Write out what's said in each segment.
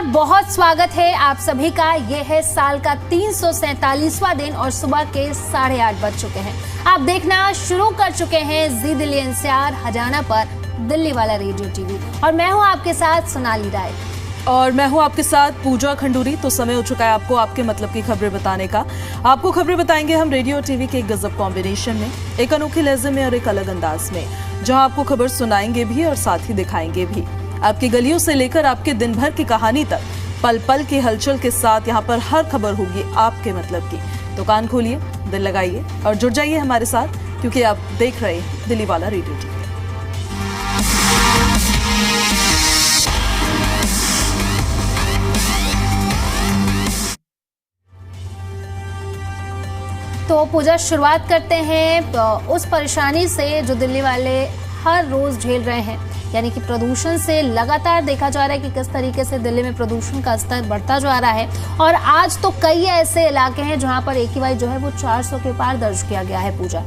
बहुत स्वागत है आप सभी का। ये है साल का 347वां दिन और सुबह के 8:30 बज चुके हैं। आप देखना शुरू कर चुके हैं जी दिल्ली एनसीआर हरियाणा पर दिल्ली वाला रेडियो टीवी और मैं हूं आपके साथ सोनाली राय और मैं हूं आपके साथ पूजा खंडूरी। तो समय हो चुका है आपको आपके मतलब की खबरें बताने का। आपको खबरें बताएंगे हम रेडियो टीवी के एक गजब कॉम्बिनेशन में, एक अनोखे लहजे में और एक अलग अंदाज में, जहां आपको खबर सुनाएंगे भी और साथ ही दिखाएंगे भी। आपकी गलियों से लेकर आपके दिन भर की कहानी तक पल पल की हलचल के साथ यहाँ पर हर खबर होगी आपके मतलब की। तो कान खोलिए, दिल लगाइए और जुड़ जाइए हमारे साथ, क्योंकि आप देख रहे हैं दिल्ली वाला रेडियो टीवी। तो पूजा, शुरुआत करते हैं उस परेशानी से जो दिल्ली वाले हर रोज झेल रहे हैं, यानी कि प्रदूषण से लगातार देखा जा रहा है कि किस तरीके से दिल्ली में प्रदूषण का स्तर बढ़ता जा रहा है। और आज तो कई ऐसे इलाके हैं जहां पर AQI जो है वो 400 के पार दर्ज किया गया है। पूजा,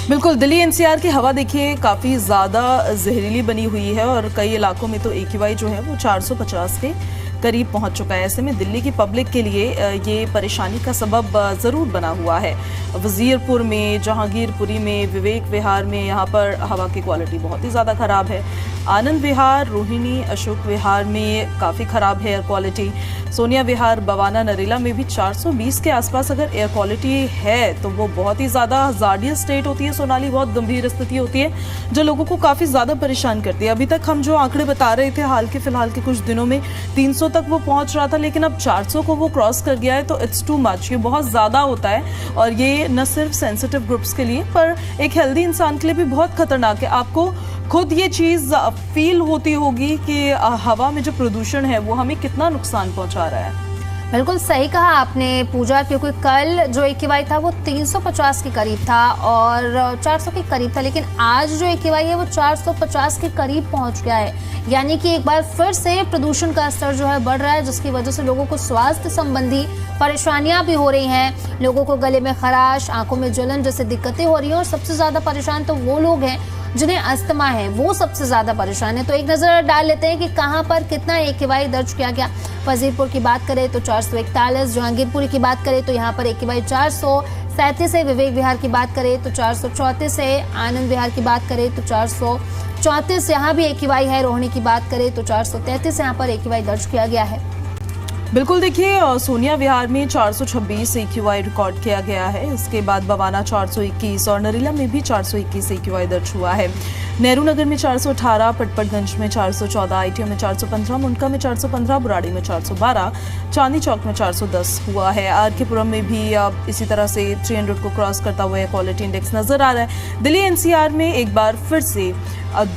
बिल्कुल, दिल्ली एनसीआर की हवा देखिए काफ़ी ज़्यादा जहरीली बनी हुई है और कई इलाकों में तो AQI जो है वो 450 के करीब पहुंच चुका है। ऐसे में दिल्ली की पब्लिक के लिए ये परेशानी का सबब ज़रूर बना हुआ है। वजीरपुर में, जहांगीरपुरी में, विवेक विहार में यहाँ पर हवा की क्वालिटी बहुत ही ज़्यादा ख़राब है। आनंद विहार, रोहिणी, अशोक विहार में काफ़ी ख़राब है एयर क्वालिटी। सोनिया विहार, बवाना, नरेला में भी 420 के आसपास अगर एयर क्वालिटी है तो वो बहुत ही ज़्यादा हज़ार्डियस स्टेट होती है। सोनाली, बहुत गंभीर स्थिति होती है जो लोगों को काफ़ी ज़्यादा परेशान करती है। अभी तक हम जो आंकड़े बता रहे थे हाल के फिलहाल के कुछ दिनों में 300 तक वो पहुंच रहा था, लेकिन अब 400 को वो क्रॉस कर गया है। तो इट्स टू मच, ये बहुत ज़्यादा होता है और ये न सिर्फ सेंसिटिव ग्रुप्स के लिए पर एक हेल्दी इंसान के लिए भी बहुत खतरनाक है। आपको खुद ये चीज़ फील होती होगी कि हवा में जो प्रदूषण है वो हमें कितना नुकसान पहुंचा रहा है। बिल्कुल सही कहा आपने पूजा, क्योंकि कल जो AQI था वो 350 के करीब था और 400 के करीब था, लेकिन आज जो AQI है वो 450 के करीब पहुंच गया है। यानी कि एक बार फिर से प्रदूषण का स्तर जो है बढ़ रहा है, जिसकी वजह से लोगों को स्वास्थ्य संबंधी परेशानियां भी हो रही हैं। लोगों को गले में खराश, आंखों में जलन जैसे दिक्कतें हो रही हैं और सबसे ज्यादा परेशान तो वो लोग हैं जिन्हें अस्थमा है, वो सबसे ज्यादा परेशान है। तो एक नजर डाल लेते हैं कि कहां पर कितना AQI दर्ज किया गया। वजीरपुर की बात करें तो 441, जहांगीरपुरी की बात करें तो यहाँ पर AQI 437 है। विवेक विहार की बात करें तो 434 है। आनंद विहार की बात करें तो 434 यहाँ भी AQI है। रोहिणी की बात करें तो 433 यहाँ पर AQI दर्ज किया गया है। बिल्कुल, देखिए सोनिया विहार में 426 AQI रिकॉर्ड किया गया है। इसके बाद बवाना 421 और नरेला में भी 421 AQI दर्ज हुआ है। नेहरू नगर में 418, पटपटगंज में 414, ITO में 415, मुंडका में 415, बुराड़ी में 412, चांदनी चौक में 410 हुआ है। RK पुरम में भी अब इसी तरह से 300 को क्रॉस करता हुआ क्वालिटी इंडेक्स नजर आ रहा है। दिल्ली NCR में एक बार फिर से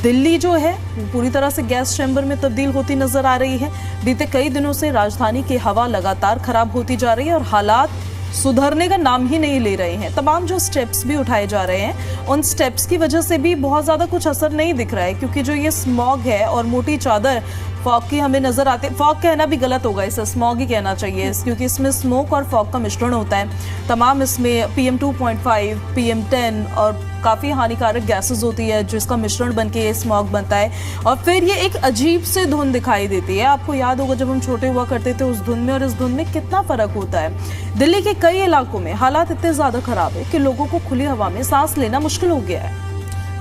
दिल्ली जो है पूरी तरह से गैस चैम्बर में तब्दील होती नजर आ रही है। बीते कई दिनों से राजधानी की हवा लगातार खराब होती जा रही है और हालात सुधरने का नाम ही नहीं ले रहे हैं। तमाम जो स्टेप्स भी उठाए जा रहे हैं उन स्टेप्स की वजह से भी बहुत ज़्यादा कुछ असर नहीं दिख रहा है, क्योंकि जो ये स्मॉग है और मोटी चादर फॉग की हमें नजर आती है। फॉग कहना भी गलत होगा, इसे स्मॉग ही कहना चाहिए, क्योंकि इसमें स्मोक और फॉग का मिश्रण होता है। तमाम इसमें PM2.5, PM10 और काफ़ी हानिकारक गैसेस होती है जिसका मिश्रण बन के ये स्मॉग बनता है और फिर ये एक अजीब से धुंध दिखाई देती है। आपको याद होगा जब हम छोटे हुआ करते थे उस धुंध में और इस धुंध में कितना फ़र्क होता है। दिल्ली के कई इलाकों में हालात इतने ज़्यादा ख़राब है कि लोगों को खुली हवा में सांस लेना मुश्किल हो गया है।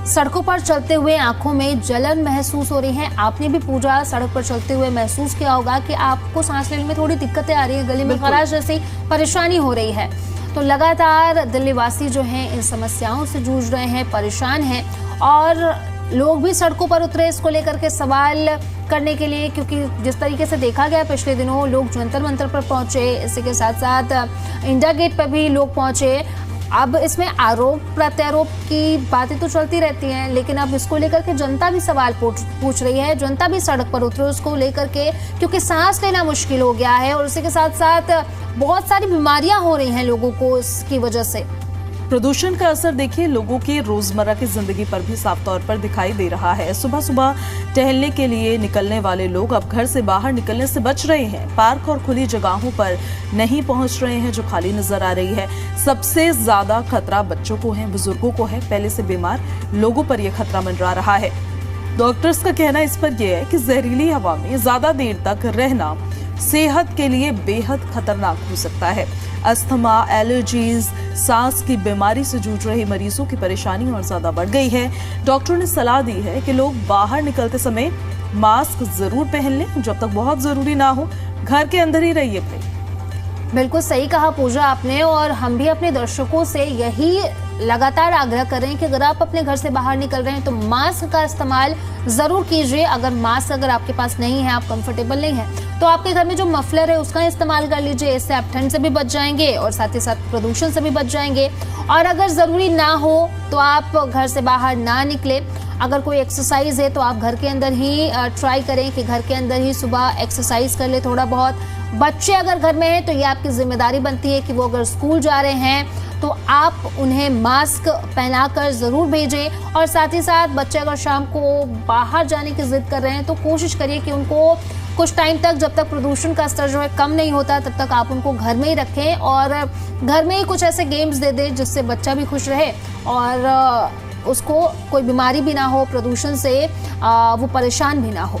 सड़कों पर चलते हुए आंखों में जलन महसूस हो रही है। आपने भी पूजा सड़क पर चलते हुए महसूस किया होगा कि आपको सांस लेने में थोड़ी दिक्कतें आ रही है, गले में खराश जैसी परेशानी हो रही है। तो लगातार दिल्ली वासी जो हैं इन समस्याओं से जूझ रहे हैं, परेशान हैं और लोग भी सड़कों पर उतरे इसको लेकर के सवाल करने के लिए, क्योंकि जिस तरीके से देखा गया पिछले दिनों लोग जंतर मंतर पर पहुंचे, इसी के साथ साथ इंडिया गेट पर भी लोग पहुंचे। अब इसमें आरोप प्रत्यारोप की बातें तो चलती रहती हैं, लेकिन अब इसको लेकर के जनता भी सवाल पूछ रही है, जनता भी सड़क पर उतरे उसको लेकर के, क्योंकि सांस लेना मुश्किल हो गया है और उसी के साथ साथ बहुत सारी बीमारियां हो रही हैं लोगों को इसकी वजह से। प्रदूषण का असर देखिए लोगों की रोजमर्रा की जिंदगी पर भी साफ तौर पर दिखाई दे रहा है। सुबह सुबह टहलने के लिए निकलने वाले लोग अब घर से बाहर निकलने से बच रहे हैं। पार्क और खुली जगहों पर नहीं पहुंच रहे हैं जो खाली नजर आ रही है। सबसे ज्यादा खतरा बच्चों को है, बुजुर्गों को है, पहले से बीमार लोगों पर यह खतरा मंडरा रहा है। डॉक्टर्स का कहना इस पर यह है कि जहरीली हवा में ज्यादा देर तक रहना सेहत के लिए बेहद खतरनाक हो सकता है। अस्थमा, एलर्जीज, सांस की बीमारी से जूझ रहे मरीजों की परेशानी और ज्यादा बढ़ गई है। डॉक्टरों ने सलाह दी है कि लोग बाहर निकलते समय मास्क जरूर पहन लें, जब तक बहुत जरूरी ना हो घर के अंदर ही रहिए भाई। बिल्कुल सही कहा पूजा आपने, और हम भी अपने दर्शकों से यही लगातार आग्रह कर रहे हैं कि अगर आप अपने घर से बाहर निकल रहे हैं तो मास्क का इस्तेमाल जरूर कीजिए। अगर आपके पास नहीं है, आप कंफर्टेबल नहीं है, तो आपके घर में जो मफलर है उसका इस्तेमाल कर लीजिए। इससे आप ठंड से भी बच जाएंगे और साथ ही साथ प्रदूषण से भी बच जाएंगे। और अगर जरूरी ना हो तो आप घर से बाहर ना निकले। अगर कोई एक्सरसाइज है तो आप घर के अंदर ही ट्राई करें कि घर के अंदर ही सुबह एक्सरसाइज कर ले थोड़ा बहुत। बच्चे अगर घर में हैं तो ये आपकी जिम्मेदारी बनती है कि वो अगर स्कूल जा रहे हैं तो आप उन्हें मास्क पहनाकर जरूर भेजें। और साथ ही साथ बच्चे अगर शाम को बाहर जाने की जिद कर रहे हैं तो कोशिश करिए कि उनको कुछ टाइम तक, जब तक प्रदूषण का स्तर जो है कम नहीं होता, तब तक आप उनको घर में ही रखें और घर में ही कुछ ऐसे गेम्स दे दें जिससे बच्चा भी खुश रहे और उसको कोई बीमारी भी ना हो, प्रदूषण से वो परेशान भी ना हो।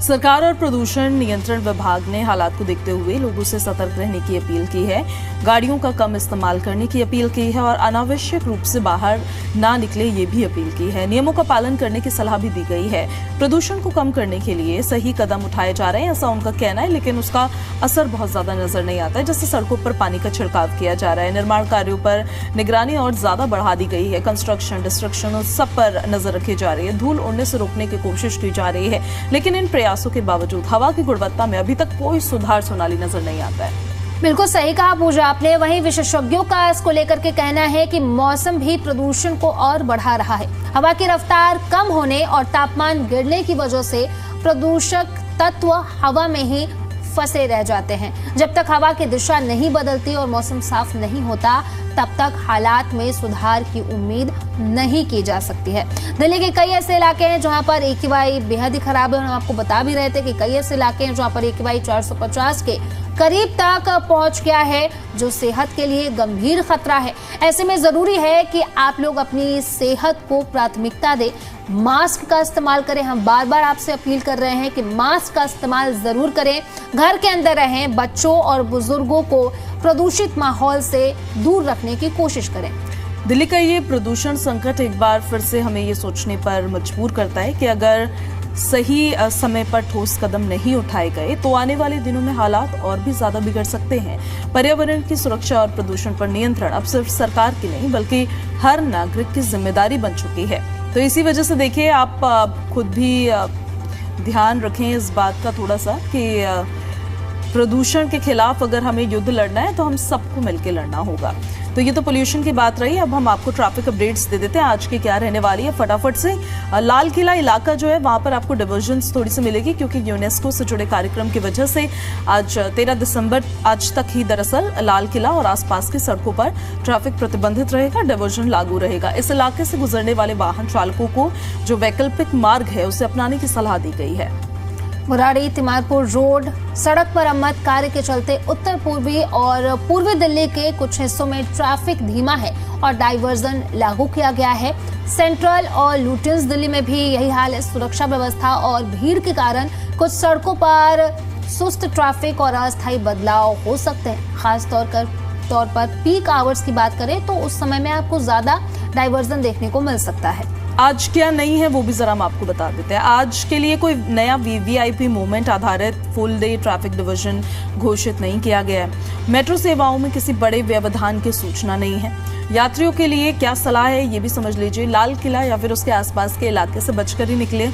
सरकार और प्रदूषण नियंत्रण विभाग ने हालात को देखते हुए लोगों से सतर्क रहने की अपील की है। गाड़ियों का कम इस्तेमाल करने की अपील की है और अनावश्यक रूप से बाहर ना निकले, ये भी अपील की है। नियमों का पालन करने की सलाह भी दी गई है। प्रदूषण को कम करने के लिए सही कदम उठाए जा रहे हैं, ऐसा उनका कहना है, लेकिन उसका असर बहुत ज्यादा नजर नहीं आता है। जैसे सड़कों पर पानी का छिड़काव किया जा रहा है, निर्माण कार्यों पर निगरानी और ज्यादा बढ़ा दी गई है, कंस्ट्रक्शन, डिस्ट्रक्शन सब पर नजर रखी जा रही है, धूल उड़ने से रोकने की कोशिश की जा रही है। लेकिन इन प्रयासों के बावजूद हवा की गुणवत्ता में अभी तक कोई सुधार सोनाली नजर नहीं आता है। बिल्कुल सही कहा पूजा आपने। वहीं विशेषज्ञों का इसको लेकर के कहना है कि मौसम भी प्रदूषण को और बढ़ा रहा है। हवा की रफ्तार कम होने और तापमान गिरने की वजह से प्रदूषक तत्व हवा में ही फंसे रह जाते हैं। जब तक हवा की दिशा नहीं बदलती और मौसम साफ नहीं होता, तब तक हालात में सुधार की उम्मीद नहीं की जा सकती है। दिल्ली के कई ऐसे इलाके हैं जहां पर AQI बेहद ही खराब है। हम आपको बता भी रहे थे कि कई ऐसे इलाके हैं जहां पर AQI 450 के करीब तक पहुंच गया है, जो सेहत के लिए गंभीर खतरा है। ऐसे में जरूरी है कि आप लोग अपनी सेहत को प्राथमिकता दें, मास्क का इस्तेमाल करें। हम बार बार आपसे अपील कर रहे हैं कि मास्क का इस्तेमाल जरूर करें, घर के अंदर रहें, बच्चों और बुजुर्गों को प्रदूषित माहौल से दूर रखने की कोशिश करें। दिल्ली का ये प्रदूषण संकट एक बार फिर से हमें ये सोचने पर मजबूर करता है कि अगर सही समय पर ठोस कदम नहीं उठाए गए तो आने वाले दिनों में हालात और भी ज्यादा बिगड़ सकते हैं। पर्यावरण की सुरक्षा और प्रदूषण पर नियंत्रण अब सिर्फ सरकार की नहीं बल्कि हर नागरिक की जिम्मेदारी बन चुकी है। तो इसी वजह से देखिए, आप खुद भी ध्यान रखें इस बात का थोड़ा सा कि प्रदूषण के खिलाफ अगर हमें युद्ध लड़ना है तो हम सबको मिलकर लड़ना होगा। तो ये तो पोल्यूशन की बात रही। अब हम आपको ट्रैफिक अपडेट्स दे देते हैं आज की क्या रहने वाली है फटाफट से। लाल किला इलाका जो है वहां पर आपको डिवर्जन्स थोड़ी सी मिलेगी, क्योंकि यूनेस्को से जुड़े कार्यक्रम की वजह से आज 13 दिसंबर आज तक ही दरअसल लाल किला और आसपास की सड़कों पर ट्रैफिक प्रतिबंधित रहेगा, डिवर्जन लागू रहेगा। इस इलाके से गुजरने वाले वाहन चालकों को जो वैकल्पिक मार्ग है उसे अपनाने की सलाह दी गई है। मुरारी तिमारपुर रोड सड़क मरम्मत कार्य के चलते उत्तर पूर्वी और पूर्वी दिल्ली के कुछ हिस्सों में ट्रैफिक धीमा है और डाइवर्जन लागू किया गया है। सेंट्रल और लुटियंस दिल्ली में भी यही हाल है। सुरक्षा व्यवस्था और भीड़ के कारण कुछ सड़कों पर सुस्त ट्रैफिक और अस्थायी बदलाव हो सकते हैं। खास तौर पर पीक आवर्स की बात करें तो उस समय में आपको ज्यादा डाइवर्जन देखने को मिल सकता है। आज क्या नहीं है वो भी जरा हम आपको बता देते हैं। आज के लिए कोई नया VVIP मूवमेंट आधारित फुल डे ट्रैफिक डिवीजन घोषित नहीं किया गया है। मेट्रो सेवाओं में किसी बड़े व्यवधान की सूचना नहीं है। यात्रियों के लिए क्या सलाह है ये भी समझ लीजिए। लाल किला या फिर उसके आसपास के इलाके से बचकर ही निकले।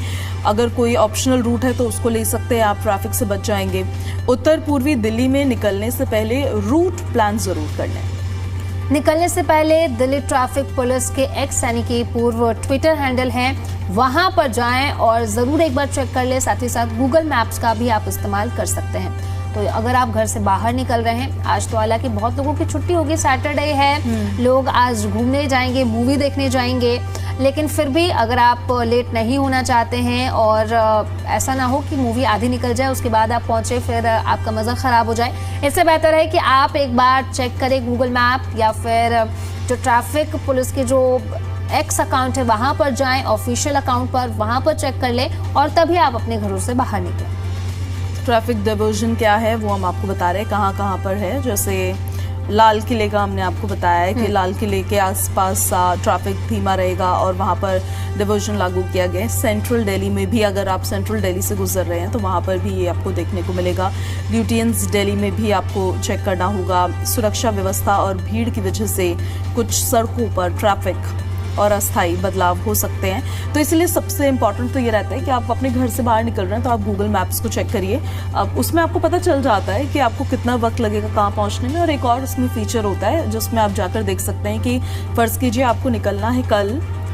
अगर कोई ऑप्शनल रूट है तो उसको ले सकते हैं, आप ट्रैफिक से बच जाएंगे। उत्तर पूर्वी दिल्ली में निकलने से पहले रूट प्लान जरूर कर लें। निकलने से पहले दिल्ली ट्रैफिक पुलिस के एक्स यानी कि पूर्व ट्विटर हैंडल है, वहां पर जाएं और जरूर एक बार चेक कर लें। साथ ही साथ गूगल मैप्स का भी आप इस्तेमाल कर सकते हैं। तो अगर आप घर से बाहर निकल रहे हैं, आज तो हालांकि बहुत लोगों की छुट्टी होगी, सैटरडे है, लोग आज घूमने जाएंगे, मूवी देखने जाएंगे, लेकिन फिर भी अगर आप लेट नहीं होना चाहते हैं और ऐसा ना हो कि मूवी आधी निकल जाए उसके बाद आप पहुंचे फिर आपका मज़ा ख़राब हो जाए, इससे बेहतर है कि आप एक बार चेक करें गूगल मैप या फिर जो ट्रैफिक पुलिस के जो एक्स अकाउंट है वहाँ पर जाएं, ऑफिशियल अकाउंट पर, वहाँ पर चेक कर लें और तभी आप अपने घरों से बाहर निकलें। ट्रैफिक डाइवर्जन क्या है वो हम आपको बता रहे हैं कहाँ कहाँ पर है। जैसे लाल किले का हमने आपको बताया है कि लाल किले के आसपास ट्रैफिक धीमा रहेगा और वहाँ पर डाइवर्जन लागू किया गया है। सेंट्रल दिल्ली में भी अगर आप सेंट्रल दिल्ली से गुजर रहे हैं तो वहाँ पर भी ये आपको देखने को मिलेगा। ल्यूटियंस दिल्ली में भी आपको चेक करना होगा। सुरक्षा व्यवस्था और भीड़ की वजह से कुछ सड़कों पर ट्रैफिक और अस्थायी बदलाव हो सकते हैं, तो इसलिए सबसे इम्पॉर्टेंट तो ये रहता है कि आप अपने घर से बाहर निकल रहे हैं तो आप गूगल मैप्स को चेक करिए। अब उसमें आपको पता चल जाता है कि आपको कितना वक्त लगेगा कहाँ पहुँचने में। और एक और उसमें फीचर होता है जिसमें आप जाकर देख सकते हैं कि फ़र्ज़ कीजिए आपको निकलना है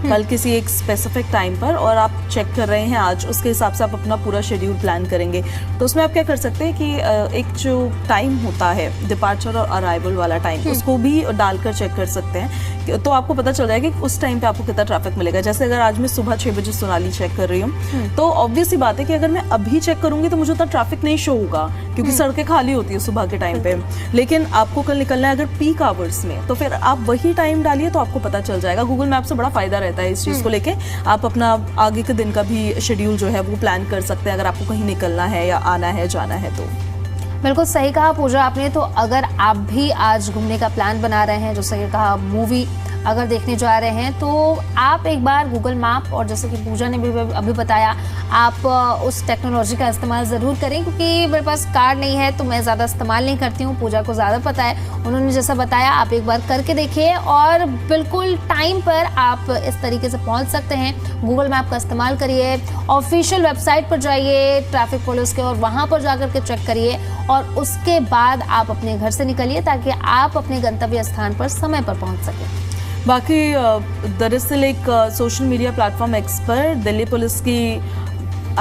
कल किसी एक स्पेसिफिक टाइम पर और आप चेक कर रहे हैं आज, उसके हिसाब से आप अपना पूरा शेड्यूल प्लान करेंगे। तो उसमें आप क्या कर सकते हैं कि एक जो टाइम होता है डिपार्चर और अराइवल वाला टाइम, उसको भी डालकर चेक कर सकते हैं, तो आपको पता चल जाएगा कि उस टाइम पे आपको कितना ट्रैफिक मिलेगा। जैसे अगर आज मैं सुबह 6 बजे सोनाली चेक कर रही हूँ तो ऑब्वियस सी बात है कि अगर मैं अभी चेक करूंगी तो मुझे उतना ट्रैफिक नहीं शो होगा क्योंकि सड़कें खाली होती है सुबह के टाइम पे। लेकिन आपको कल निकलना है अगर पीक आवर्स में तो फिर आप वही टाइम डालिए तो आपको पता चल जाएगा। गूगल मैप से बड़ा फायदा रहता है इस चीज़ को लेके। आप अपना आगे के दिन का भी शेड्यूल जो है वो प्लान कर सकते हैं अगर आपको कहीं निकलना है या आना है जाना है तो। बिल्कुल सही कहा पूजा आपने। तो अगर आप भी आज घूमने का प्लान बना रहे हैं, जैसे कि कहा मूवी अगर देखने जा रहे हैं, तो आप एक बार गूगल मैप और जैसे कि पूजा ने भी अभी बताया आप उस टेक्नोलॉजी का इस्तेमाल ज़रूर करें, क्योंकि मेरे पास कार नहीं है तो मैं ज़्यादा इस्तेमाल नहीं करती हूँ। पूजा को ज़्यादा पता है, उन्होंने जैसा बताया आप एक बार करके देखिए और बिल्कुल टाइम पर आप इस तरीके से पहुँच सकते हैं। गूगल मैप का इस्तेमाल करिए, ऑफिशियल वेबसाइट पर जाइए ट्रैफिक पुलिस के और वहाँ पर जाकर के चेक करिए और उसके बाद आप अपने घर से निकलिए ताकि आप अपने गंतव्य स्थान पर समय पर पहुँच सकें। बाकी दरअसल एक सोशल मीडिया प्लेटफॉर्म एक्स पर दिल्ली पुलिस की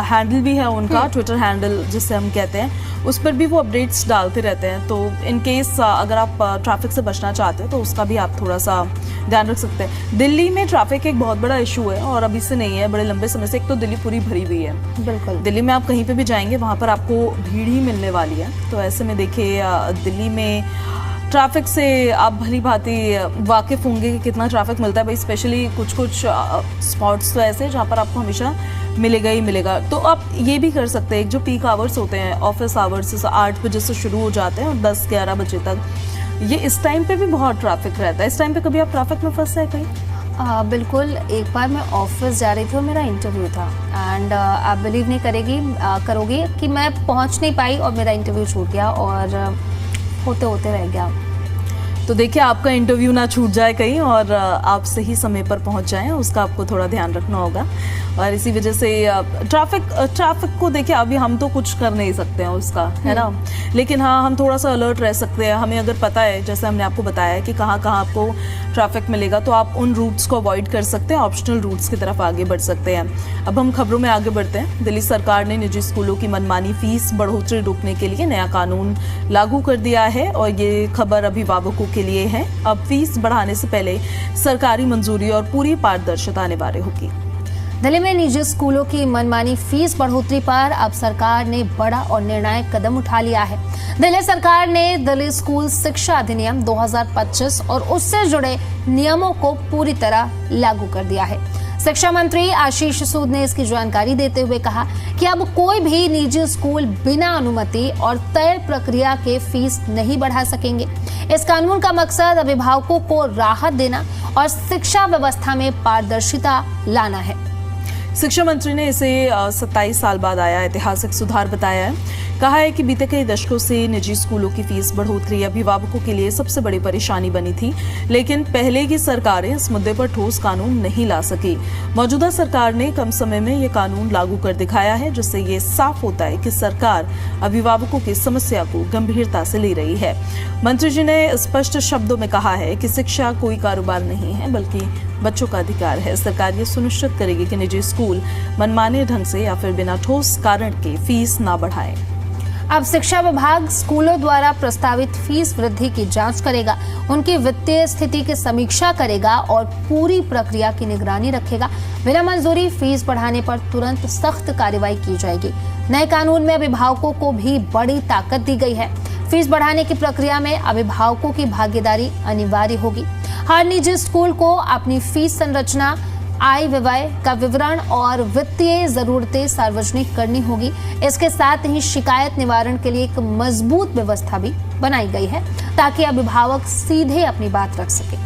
हैंडल भी है उनका, ट्विटर हैंडल जिसे हम कहते हैं, उस पर भी वो अपडेट्स डालते रहते हैं। तो इन केस अगर आप ट्रैफिक से बचना चाहते हो तो उसका भी आप थोड़ा सा ध्यान रख सकते हैं। दिल्ली में ट्रैफिक एक बहुत बड़ा इशू है और अभी से नहीं है, बड़े लंबे समय से। एक तो दिल्ली पूरी भरी हुई है। बिल्कुल, दिल्ली में आप कहीं पे भी जाएंगे वहाँ पर आपको भीड़ ही मिलने वाली है। तो ऐसे में देखिए दिल्ली में ट्रैफिक से आप भली भांति वाकिफ़ होंगे कि कितना ट्रैफिक मिलता है भाई। स्पेशली कुछ स्पॉट्स तो ऐसे जहाँ पर आपको हमेशा मिलेगा ही मिलेगा। तो आप ये भी कर सकते हैं, जो पीक आवर्स होते हैं ऑफिस आवर्स 8 बजे से शुरू हो जाते हैं और 10-11 बजे तक, ये इस टाइम पे भी बहुत ट्रैफिक रहता है। इस टाइम पे कभी आप ट्रैफिक में फंसे हैं कहीं? बिल्कुल, एक बार मैं ऑफिस जा रही थी और मेरा इंटरव्यू था एंड आप बिलीव नहीं करोगी कि मैं पहुंच नहीं पाई और मेरा इंटरव्यू छूट गया और होते होते रह गया। तो देखिए आपका इंटरव्यू ना छूट जाए कहीं और आप सही समय पर पहुंच जाएं, उसका आपको थोड़ा ध्यान रखना होगा। और इसी वजह से ट्रैफिक को देखिए अभी हम तो कुछ कर नहीं सकते हैं उसका, है ना, लेकिन हाँ हम थोड़ा सा अलर्ट रह सकते हैं। हमें अगर पता है, जैसे हमने आपको बताया कि कहाँ कहाँ आपको ट्रैफिक मिलेगा, तो आप उन रूट्स को अवॉइड कर सकते हैं, ऑप्शनल रूट्स की तरफ आगे बढ़ सकते हैं। अब हम खबरों में आगे बढ़ते हैं। दिल्ली सरकार ने निजी स्कूलों की मनमानी फीस बढ़ोतरी रोकने के लिए नया कानून लागू कर दिया है और ये खबर अभिभावकों के लिए है। अब फीस बढ़ाने से पहले सरकारी मंजूरी और पूरी पारदर्शिता अनिवार्य होगी। दिल्ली में निजी स्कूलों की मनमानी फीस बढ़ोतरी पर अब सरकार ने बड़ा और निर्णायक कदम उठा लिया है। दिल्ली सरकार ने दिल्ली स्कूल शिक्षा अधिनियम 2025 और उससे जुड़े नियमों को पूरी तरह लागू कर दिया है। शिक्षा मंत्री आशीष सूद ने इसकी जानकारी देते हुए कहा कि अब कोई भी निजी स्कूल बिना अनुमति और तय प्रक्रिया के फीस नहीं बढ़ा सकेंगे। इस कानून का मकसद अभिभावकों को राहत देना और शिक्षा व्यवस्था में पारदर्शिता लाना है। शिक्षा मंत्री ने इसे 27 साल बाद आया ऐतिहासिक सुधार बताया है। कहा है कि बीते कई दशकों से निजी स्कूलों की फीस बढ़ोतरी अभिभावकों के लिए सबसे बड़ी परेशानी बनी थी, लेकिन पहले की सरकारें इस मुद्दे पर ठोस कानून नहीं ला सकी। मौजूदा सरकार ने कम समय में ये कानून लागू कर दिखाया है, जिससे ये साफ होता है कि सरकार अभिभावकों की समस्या को गंभीरता से ले रही है। मंत्री जी ने स्पष्ट शब्दों में कहा है कि शिक्षा कोई कारोबार नहीं है बल्कि बच्चों का अधिकार है। सरकार ये सुनिश्चित करेगी कि निजी स्कूल मनमाने ढंग से या फिर बिना ठोस कारण के फीस ना बढ़ाए। अब शिक्षा विभाग स्कूलों द्वारा प्रस्तावित फीस वृद्धि की जांच करेगा, उनकी वित्तीय स्थिति की समीक्षा करेगा और पूरी प्रक्रिया की निगरानी रखेगा। बिना मंजूरी फीस बढ़ाने पर तुरंत सख्त कार्रवाई की जाएगी। नए कानून में अभिभावकों को भी बड़ी ताकत दी गई है। फीस बढ़ाने की प्रक्रिया में अभिभावकों की भागीदारी अनिवार्य होगी। हर निजी स्कूल को अपनी फीस संरचना आय व्यय का विवरण और वित्तीय जरूरतें सार्वजनिक करनी होगी। इसके साथ ही शिकायत निवारण के लिए एक मजबूत व्यवस्था भी बनाई गई है ताकि अभिभावक सीधे अपनी बात रख सके।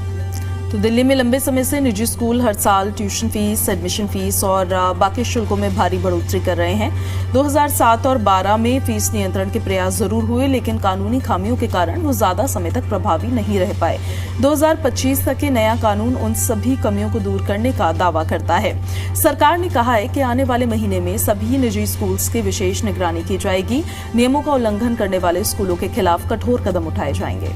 तो दिल्ली में लंबे समय से निजी स्कूल हर साल ट्यूशन फीस, एडमिशन फीस और बाकी शुल्कों में भारी बढ़ोतरी कर रहे हैं। 2007 और 12 में फीस नियंत्रण के प्रयास जरूर हुए, लेकिन कानूनी खामियों के कारण वो ज्यादा समय तक प्रभावी नहीं रह पाए। 2025 तक ये नया कानून उन सभी कमियों को दूर करने का दावा करता है। सरकार ने कहा है कि आने वाले महीने में सभी निजी स्कूल्स की विशेष निगरानी की जाएगी। नियमों का उल्लंघन करने वाले स्कूलों के खिलाफ कठोर कदम उठाए जाएंगे।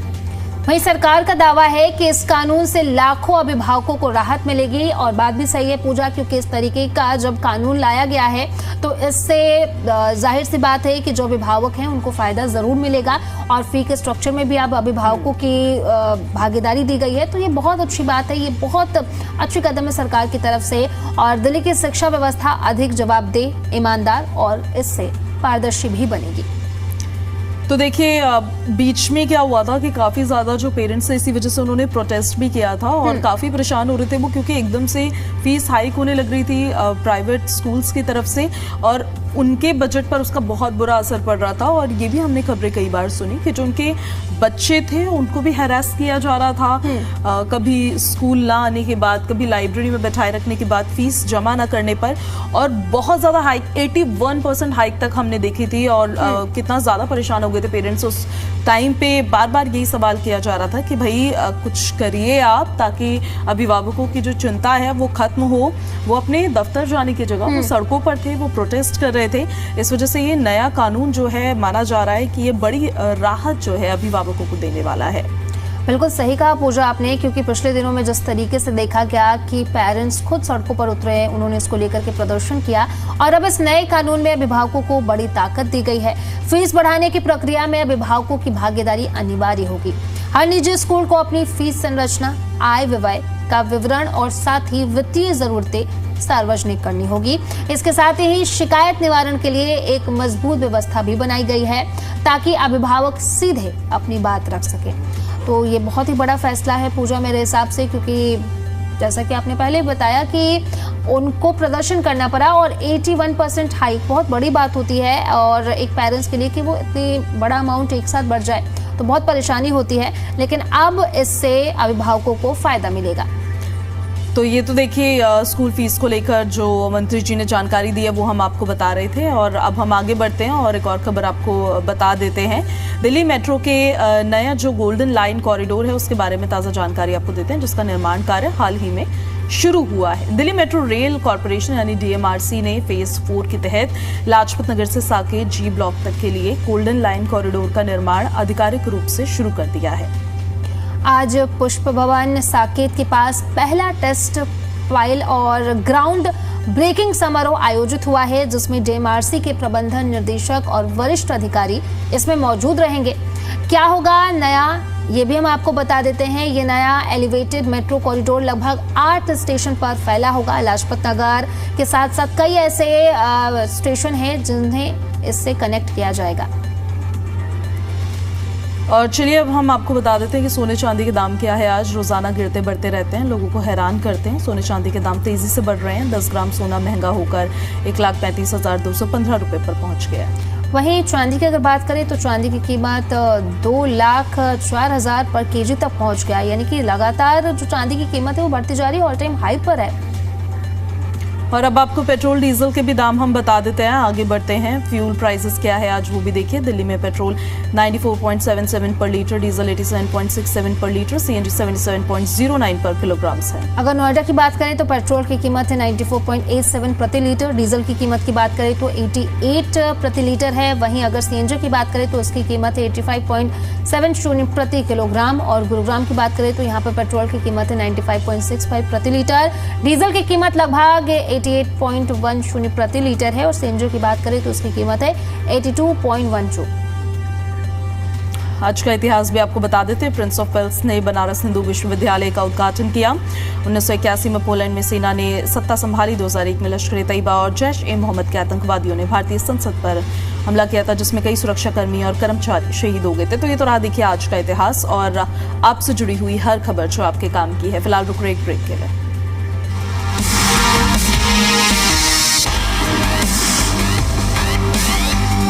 वहीं सरकार का दावा है कि इस कानून से लाखों अभिभावकों को राहत मिलेगी और बात भी सही है पूजा, क्योंकि इस तरीके का जब कानून लाया गया है तो इससे जाहिर सी बात है कि जो अभिभावक हैं उनको फायदा जरूर मिलेगा और फी के स्ट्रक्चर में भी अब अभिभावकों की भागीदारी दी गई है। तो ये बहुत अच्छी बात है, ये बहुत अच्छी कदम है सरकार की तरफ से और दिल्ली की शिक्षा व्यवस्था अधिक जवाबदेह, ईमानदार और इससे पारदर्शी भी बनेगी। तो देखिए बीच में क्या हुआ था कि काफी ज्यादा जो पेरेंट्स थे इसी वजह से उन्होंने प्रोटेस्ट भी किया था और काफी परेशान हो रहे थे वो, क्योंकि एकदम से फीस हाइक होने लग रही थी प्राइवेट स्कूल्स की तरफ से और उनके बजट पर उसका बहुत बुरा असर पड़ रहा था। और ये भी हमने खबरें कई बार सुनी कि जो उनके बच्चे थे उनको भी हैरास किया जा रहा था, कभी स्कूल ना आने के बाद, कभी लाइब्रेरी में बैठाए रखने के बाद, फीस जमा ना करने पर, और बहुत ज्यादा हाइक 81% हाइक तक हमने देखी थी। और कितना ज्यादा परेशान हो गए थे पेरेंट्स। उस टाइम पे बार बार यही सवाल किया जा रहा था कि भाई कुछ करिए आप, ताकि अभिभावकों की जो चिंता है वो खत्म हो। वो अपने दफ्तर जाने की जगह वो सड़कों पर थे, वो प्रोटेस्ट कर रहे थे। इस वजह से ये नया कानून जो है माना जा रहा है कि ये बड़ी राहत जो है अभिभावकों को देने वाला है। बिल्कुल सही कहा पूजा आपने, क्योंकि पिछले दिनों में जिस तरीके से देखा गया कि पेरेंट्स खुद सड़कों पर उतरे, उन्होंने इसको लेकर के प्रदर्शन किया और अब इस नए कानून में अभिभावकों को बड़ी ताकत दी गई है। फीस बढ़ाने की प्रक्रिया में अभिभावकों की भागीदारी अनिवार्य होगी। हर निजी स्कूल को अपनी फीस संरचना, आय व्यय का विवरण और साथ ही वित्तीय जरूरतें सार्वजनिक करनी होगी। इसके साथ ही शिकायत निवारण के लिए एक मजबूत व्यवस्था भी बनाई गई है ताकि अभिभावक सीधे अपनी बात रख सके। तो ये बहुत ही बड़ा फैसला है पूजा मेरे हिसाब से, क्योंकि जैसा कि आपने पहले बताया कि उनको प्रदर्शन करना पड़ा और 81% हाइक बहुत बड़ी बात होती है और एक पेरेंट्स के लिए कि वो इतनी बड़ा अमाउंट एक साथ बढ़ जाए तो बहुत परेशानी होती है, लेकिन अब इससे अभिभावकों को फायदा मिलेगा। तो ये तो देखिए स्कूल फीस को लेकर जो मंत्री जी ने जानकारी दी है वो हम आपको बता रहे थे। और अब हम आगे बढ़ते हैं और एक और खबर आपको बता देते हैं। दिल्ली मेट्रो के नया जो गोल्डन लाइन कॉरिडोर है उसके बारे में ताज़ा जानकारी आपको देते हैं, जिसका निर्माण कार्य हाल ही में शुरू हुआ है। दिल्ली मेट्रो रेल कॉरपोरेशन यानी DMRC ने फेज 4 के तहत लाजपत नगर से साकेत G ब्लॉक तक के लिए गोल्डन लाइन कॉरिडोर का निर्माण आधिकारिक रूप से शुरू कर दिया है। आज पुष्प भवन साकेत के पास पहला टेस्ट ट्रायल और ग्राउंड ब्रेकिंग समारोह आयोजित हुआ है, जिसमें DMRC के प्रबंधन निदेशक और वरिष्ठ अधिकारी इसमें मौजूद रहेंगे। क्या होगा नया, ये भी हम आपको बता देते हैं। ये नया एलिवेटेड मेट्रो कॉरिडोर लगभग 8 स्टेशन पर फैला होगा। लाजपत नगर के साथ साथ कई ऐसे स्टेशन हैं जिन्हें इससे कनेक्ट किया जाएगा। और चलिए अब हम आपको बता देते हैं कि सोने चांदी के दाम क्या है। आज रोजाना गिरते बढ़ते रहते हैं, लोगों को हैरान करते हैं। सोने चांदी के दाम तेजी से बढ़ रहे हैं। 10 ग्राम सोना महंगा होकर 1,35,215 रुपए पर पहुंच गया। वहीं चांदी की अगर बात करें तो चांदी की कीमत 2,04,000 पर केजी तक पहुंच गया, यानी कि लगातार जो चांदी की कीमत है वो बढ़ती जा रही है, ऑल टाइम हाई पर है। और अब आपको पेट्रोल डीजल के भी दाम हम बता देते हैं। आगे बढ़ते हैं। फ्यूल प्राइसेस क्या है आज वो भी देखिए। दिल्ली में पेट्रोल 94.77 पर लीटर, डीजल 87.67 पर लीटर, CNG 77.09 पर किलोग्राम है। अगर नोएडा की बात करें तो पेट्रोल की कीमत है 94.87 प्रति लीटर, डीजल की कीमत की बात करें तो 88 प्रति लीटर है। वहीं अगर CNG की बात करें तो इसकी कीमत है 85.70 प्रति किलोग्राम और गुरुग्राम की बात करें तो यहाँ पर पेट्रोल की कीमत है 95.65 प्रति लीटर, डीजल की कीमत लगभग 88.10 प्रति लीटर है और CNG की बात करें तो उसकी कीमत है 82.12। आज का इतिहास भी आपको बता देते हैं। प्रिंस ऑफ वेल्स ने बनारस हिंदू विश्वविद्यालय का उद्घाटन किया। 1981 में पोलैंड में सेना ने सत्ता संभाली। 2001 में लश्कर-ए-तैयबा और जैश-ए-मोहम्मद के आतंकवादियों ने भारतीय संसद पर हमला किया था, जिसमें कई सुरक्षाकर्मी और कर्मचारी शहीद हो गए थे। तो ये तो रहा देखिए आज का इतिहास और आपसे जुड़ी हुई हर खबर जो आपके काम की है। फिलहाल रुक रहे एक ब्रेक के लिए।